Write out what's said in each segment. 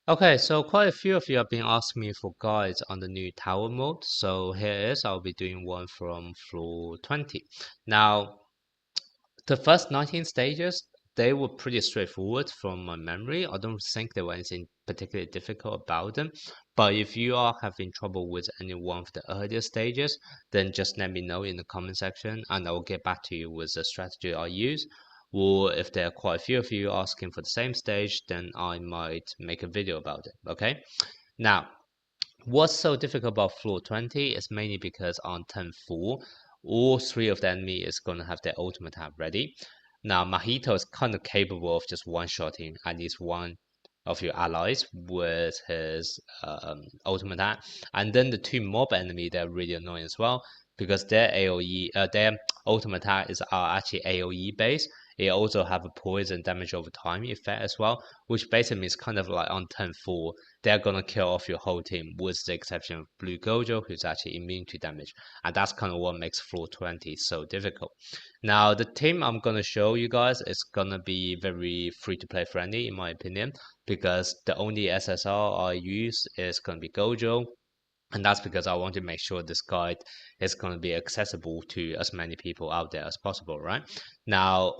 Okay, so quite a few of you have been asking me for guides on the new tower mode. So here is, I'll be doing one from floor 20. Now, the first 19 stages, they were pretty straightforward from my memory. I don't think there was anything particularly difficult about them. But if you are having trouble with any one of the earlier stages, then just let me know in the comment section and I'll get back to you with the strategy I use. Or if there are quite a few of you asking for the same stage, then I might make a video about it. Okay. Now, what's so difficult about floor 20 is mainly because on turn 4, all three of the enemy is going to have their ultimate attack ready. Now, Mahito is kind of capable of just one-shotting at least one of your allies with his ultimate attack. And then the two mob enemy, they're really annoying as well because their AoE, their ultimate attack are actually AoE based. It also have a poison damage over time effect as well, which basically means kind of like on turn 4, they're gonna kill off your whole team, with the exception of Blue Gojo, who's actually immune to damage. And that's kind of what makes floor 20 so difficult. Now, the team I'm gonna show you guys is gonna be very free-to-play friendly, in my opinion, because the only SSR I use is gonna be Gojo, and that's because I want to make sure this guide is going to be accessible to as many people out there as possible, right? Now,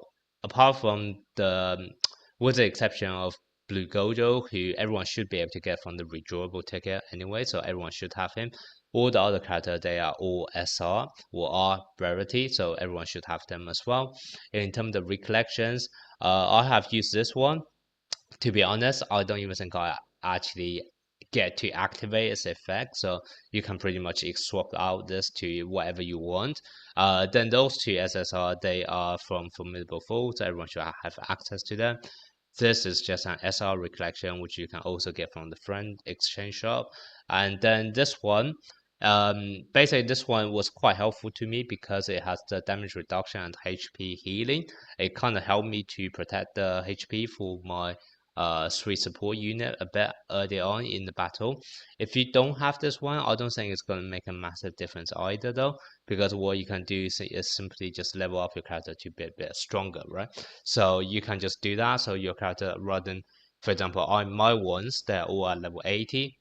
apart from with the exception of Blue Gojo, who everyone should be able to get from the redrawable ticket anyway, so everyone should have him. All the other characters, they are all SR or R rarity, so everyone should have them as well. In terms of recollections, I have used this one. To be honest, I don't even think I actually get to activate its effect. So you can pretty much swap out this to whatever you want. Then those two SSR, they are from Formidable Foes. So everyone should have access to them. This is just an SR recollection, which you can also get from the friend exchange shop. And then this one, basically this one was quite helpful to me because it has the damage reduction and HP healing. It kind of helped me to protect the HP for my 3 support unit a bit early on in the battle. If you don't have this one, I don't think it's going to make a massive difference either though, because what you can do is simply just level up your character to be a bit stronger, right? So you can just do that. So your character, rather than, for example, my ones, they're all at level 80.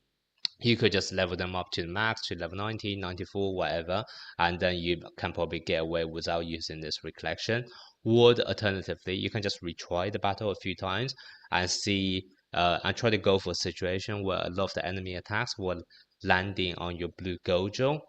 You could just level them up to the max, to level 90, 94, whatever, and then you can probably get away without using this recollection. Or alternatively, you can just retry the battle a few times and see and try to go for a situation where a lot of the enemy attacks were landing on your Blue Gojo,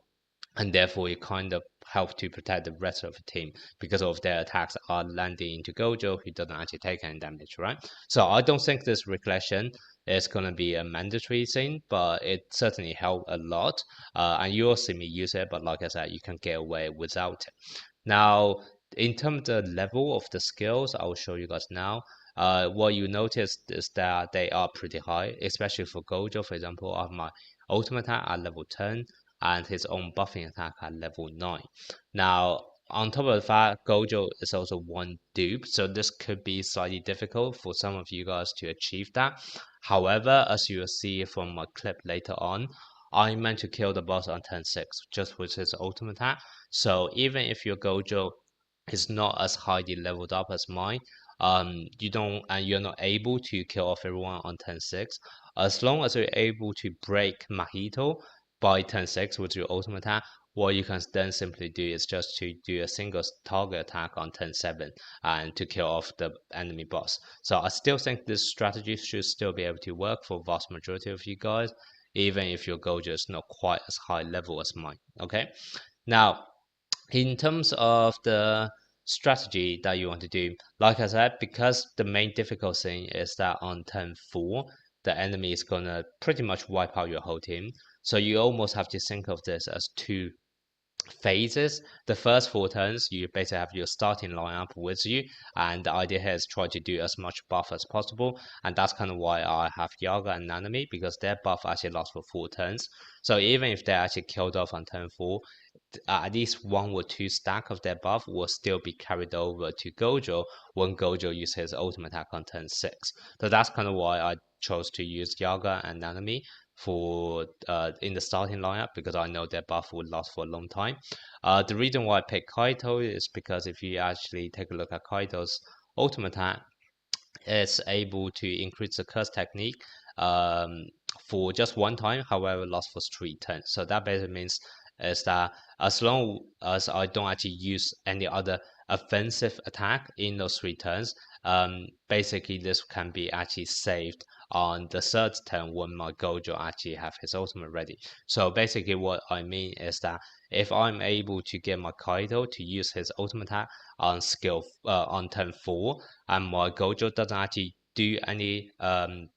and therefore it kind of helps to protect the rest of the team because of their attacks are landing into Gojo, who doesn't actually take any damage, right? So I don't think this recollection is going to be a mandatory thing, but it certainly helped a lot. And you'll see me use it, but like I said, you can get away without it. Now, in terms of the level of the skills, I will show you guys now. What you notice is that they are pretty high, especially for Gojo. For example, I have my ultimate attack at level 10 and his own buffing attack at level 9. Now, on top of the fact, Gojo is also one dupe, so this could be slightly difficult for some of you guys to achieve that. However, as you will see from my clip later on, I meant to kill the boss on turn 6 just with his ultimate attack. So even if your Gojo is not as highly leveled up as mine, you don't and you're not able to kill off everyone on turn 6, as long as you're able to break Mahito by turn 6 with your ultimate attack, what you can then simply do is just to do a single target attack on turn 7 and to kill off the enemy boss. So I still think this strategy should still be able to work for vast majority of you guys, even if your Gojo is not quite as high level as mine. Okay, now in terms of the strategy that you want to do, like I said, because the main difficult thing is that on turn 4, the enemy is gonna pretty much wipe out your whole team. So you almost have to think of this as two phases. The first 4 turns, you basically have your starting lineup with you, and the idea here is try to do as much buff as possible, and that's kind of why I have Yaga and Nanami, because their buff actually lasts for 4 turns. So even if they're actually killed off on turn 4, at least 1 or 2 stack of their buff will still be carried over to Gojo when Gojo uses his ultimate attack on turn 6. So that's kind of why I chose to use Yaga and Nanami for in the starting lineup, because I know their buff will last for a long time. The reason why I picked Kaito is because if you actually take a look at Kaito's ultimate attack, it's able to increase the curse technique for just one time, however, lasts for 3 turns. So that basically means is that as long as I don't actually use any other offensive attack in those 3 turns, basically this can be actually saved on the 3rd turn when my Gojo actually have his ultimate ready. So basically what I mean is that if I'm able to get my Kaido to use his ultimate attack on on turn 4, and my Gojo doesn't actually do any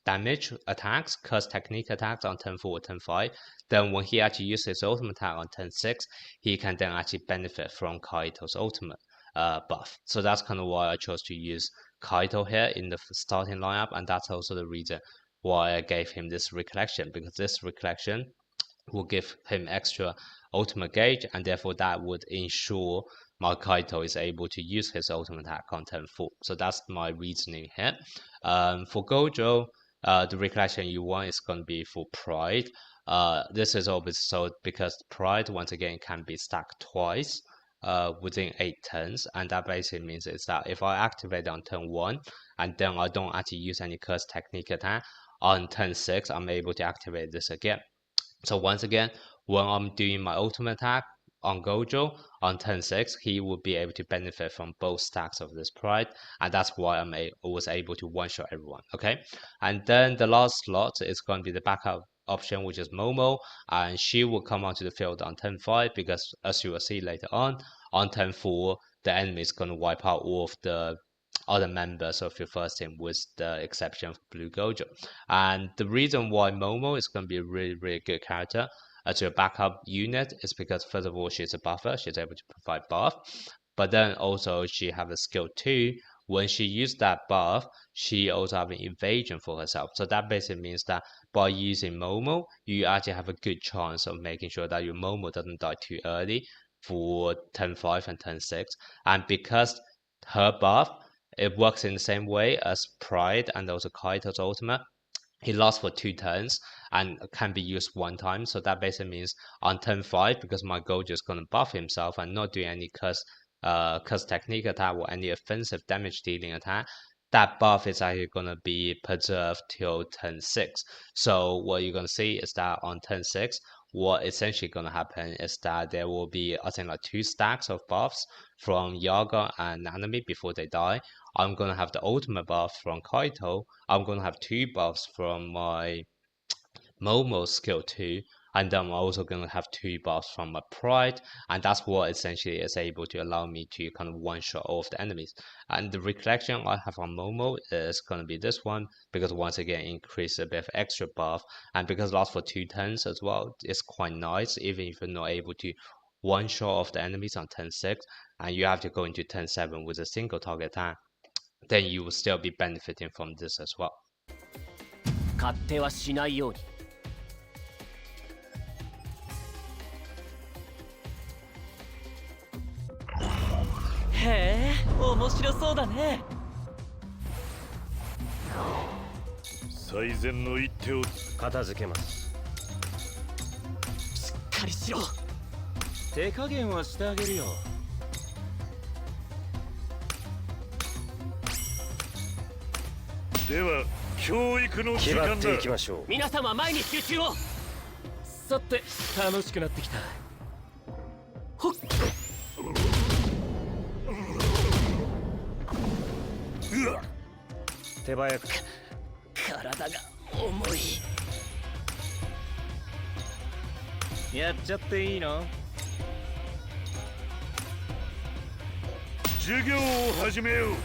damage attacks, curse technique attacks on turn 4 or turn 5, then when he actually uses his ultimate attack on turn 6, he can then actually benefit from Kaito's ultimate buff. So that's kind of why I chose to use Kaito here in the starting lineup, and that's also the reason why I gave him this recollection, because this recollection will give him extra ultimate gauge, and therefore that would ensure my Kaito is able to use his ultimate attack on turn 4. So that's my reasoning here. For Gojo, the recollection you want is going to be for Pride. This is always so because Pride, once again, can be stacked twice within 8 turns, and that basically means is that if I activate on turn 1 and then I don't actually use any curse technique attack, on turn 6 I'm able to activate this again. So once again, when I'm doing my ultimate attack on Gojo on turn 6, he will be able to benefit from both stacks of this Pride, and that's why I was able to one-shot everyone, okay? And then the last slot is going to be the backup option, which is Momo, and she will come onto the field on turn 5, because as you will see later on turn 4, the enemy is going to wipe out all of the other members of your first team, with the exception of Blue Gojo. And the reason why Momo is going to be a really, really good character as your backup unit is because, first of all, she's a buffer, she's able to provide buff, but then also she have a skill 2. When she used that buff, she also have an evasion for herself. So that basically means that by using Momo, you actually have a good chance of making sure that your Momo doesn't die too early for turn 5 and turn 6. And because her buff, it works in the same way as Pride and also Kaito's ultimate. It lasts for 2 turns and can be used 1 time. So that basically means on turn 5, because my Gojo is going to buff himself and not do any curse technique attack or any offensive damage dealing attack, that buff is actually going to be preserved till turn 6. So what you're going to see is that on turn 6, what essentially going to happen is that there will be, I think, like 2 stacks of buffs from Yaga and Nanami before they die. I'm going to have the ultimate buff from Kaito. I'm going to have 2 buffs from my Momo skill 2, and then I'm also going to have 2 buffs from my Pride, and that's what essentially is able to allow me to kind of one-shot all of the enemies. And the recollection I have on Momo is going to be this one, because once again increase a bit of extra buff, and because it lasts for 2 turns as well, it's quite nice even if you're not able to one-shot off the enemies on turn 6, and you have to go into turn 7 with a single target attack, then you will still be benefiting from this as well. 勝手はしないように。へえ、面白そうだね。最善の一手を片付けます。しっかりしろ。手加減はしてあげるよ。では教育の時間だ。決まっていきましょう。皆様前に集中を。さて楽しくなってきた。ほっ。手早く。体が重い。やっちゃっていいの？授業を始めよう。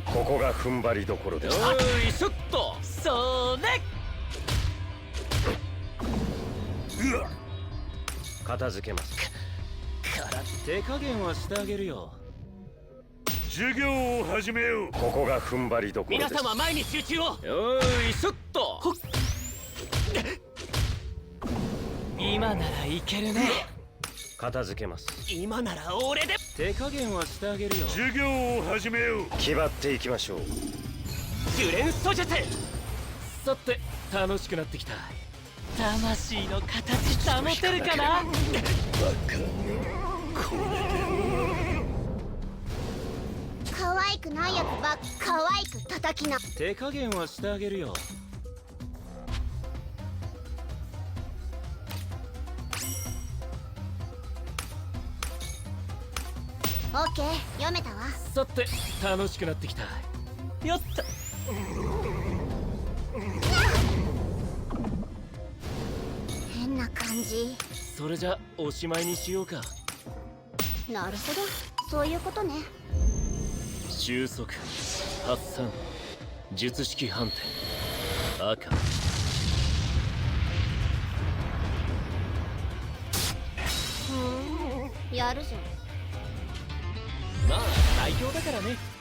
ここが踏ん張りどころです。おいしょっと。それ。片付けます。手加減はしてあげるよ。授業を始めよう。ここが踏ん張りどころです。皆様前に集中を。おいしょっと。今ならいけるね。片付けます。今なら俺で。手加減はしてあげるよ。授業を始めよう。決まっていきましょう。呪連素術。さて楽しくなってきた。魂の形保てるかな。バカ。これで可愛くないやつばっか可愛く叩きな。手加減はしてあげるよ。オッケー読めたわ。さて楽しくなってきた。やった。変な感じ。それじゃおしまいにしようか。なるほど、そういうことね。収束、発散、術式反転、赤。やるぞ。まあ最強だからね。